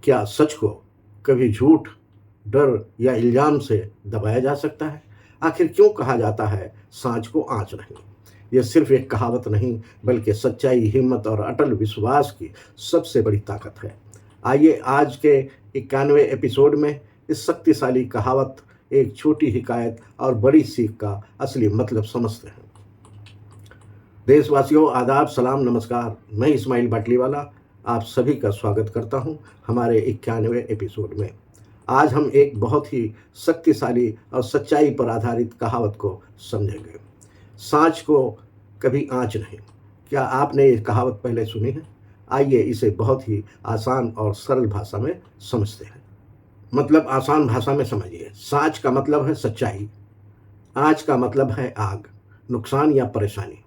क्या सच को कभी झूठ, डर या इल्ज़ाम से दबाया जा सकता है? आखिर क्यों कहा जाता है साँच को आँच नहीं? ये सिर्फ़ एक कहावत नहीं, बल्कि सच्चाई, हिम्मत और अटल विश्वास की सबसे बड़ी ताकत है। आइए आज के 91वें एपिसोड में इस शक्तिशाली कहावत, एक छोटी हिकायत और बड़ी सीख का असली मतलब समझते हैं। देशवासियों, आदाब, सलाम, नमस्कार। मैं इस्माइल बाटलीवाला आप सभी का स्वागत करता हूं हमारे 91वें एपिसोड में। आज हम एक बहुत ही शक्तिशाली और सच्चाई पर आधारित कहावत को समझेंगे। साँच को कभी आँच नहीं। क्या आपने ये कहावत पहले सुनी है? आइए इसे बहुत ही आसान और सरल भाषा में समझते हैं। मतलब आसान भाषा में समझिए। साँच का मतलब है सच्चाई, आँच का मतलब है आग, नुकसान या परेशानी।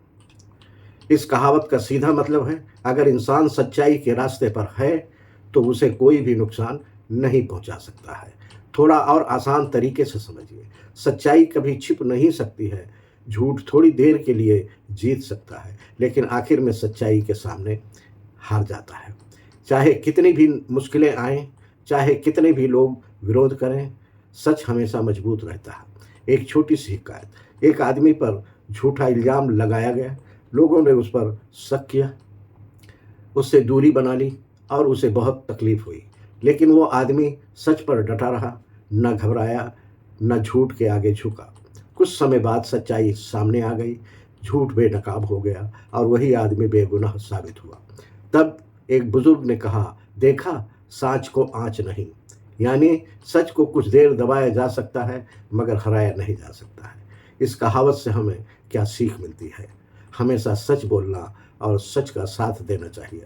इस कहावत का सीधा मतलब है, अगर इंसान सच्चाई के रास्ते पर है तो उसे कोई भी नुकसान नहीं पहुंचा सकता है। थोड़ा और आसान तरीके से समझिए, सच्चाई कभी छिप नहीं सकती है। झूठ थोड़ी देर के लिए जीत सकता है, लेकिन आखिर में सच्चाई के सामने हार जाता है। चाहे कितनी भी मुश्किलें आएं, चाहे कितने भी लोग विरोध करें, सच हमेशा मजबूत रहता है। एक छोटी सी हिकायत, एक आदमी पर झूठा इल्ज़ाम लगाया गया। लोगों ने उस पर शक किया, उससे दूरी बना ली और उसे बहुत तकलीफ हुई। लेकिन वो आदमी सच पर डटा रहा, न घबराया, न झूठ के आगे झुका। कुछ समय बाद सच्चाई सामने आ गई, झूठ बेनकाब हो गया और वही आदमी बेगुनाह साबित हुआ। तब एक बुजुर्ग ने कहा, देखा, साँच को आँच नहीं। यानी सच को कुछ देर दबाया जा सकता है, मगर हराया नहीं जा सकता है। इस कहावत से हमें क्या सीख मिलती है? हमेशा सच बोलना और सच का साथ देना चाहिए।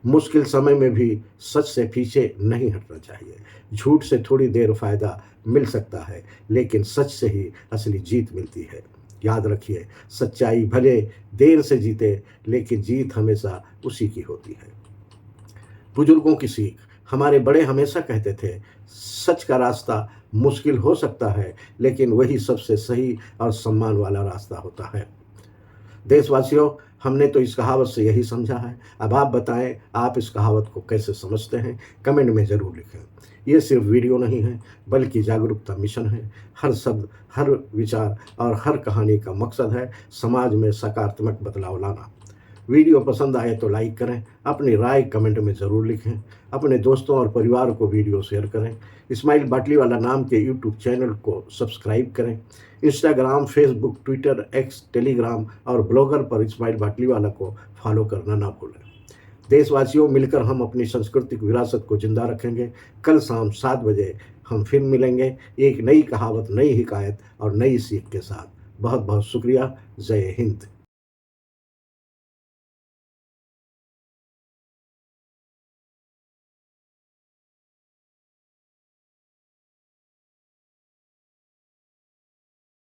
मुश्किल समय में भी सच से पीछे नहीं हटना चाहिए। झूठ से थोड़ी देर फ़ायदा मिल सकता है, लेकिन सच से ही असली जीत मिलती है। याद रखिए, सच्चाई भले देर से जीते, लेकिन जीत हमेशा उसी की होती है। बुजुर्गों की सीख, हमारे बड़े हमेशा कहते थे, सच का रास्ता मुश्किल हो सकता है, लेकिन वही सबसे सही और सम्मान वाला रास्ता होता है। देशवासियों, हमने तो इस कहावत से यही समझा है। अब आप बताएं, आप इस कहावत को कैसे समझते हैं? कमेंट में ज़रूर लिखें। ये सिर्फ वीडियो नहीं है, बल्कि जागरूकता मिशन है। हर शब्द, हर विचार और हर कहानी का मकसद है समाज में सकारात्मक बदलाव लाना। वीडियो पसंद आए तो लाइक करें, अपनी राय कमेंट में ज़रूर लिखें, अपने दोस्तों और परिवार को वीडियो शेयर करें। इस्माइल बाटलीवाला नाम के यूट्यूब चैनल को सब्सक्राइब करें। Instagram, Facebook, Twitter, x, Telegram और ब्लॉगर पर इस्माइल बाटलीवाला को फॉलो करना ना भूलें। देशवासियों, मिलकर हम अपनी सांस्कृतिक विरासत को जिंदा रखेंगे। कल शाम 7 बजे हम फिर मिलेंगे, एक नई कहावत, नई हिकायत और नई सीख के साथ। बहुत बहुत शुक्रिया। जय हिंद।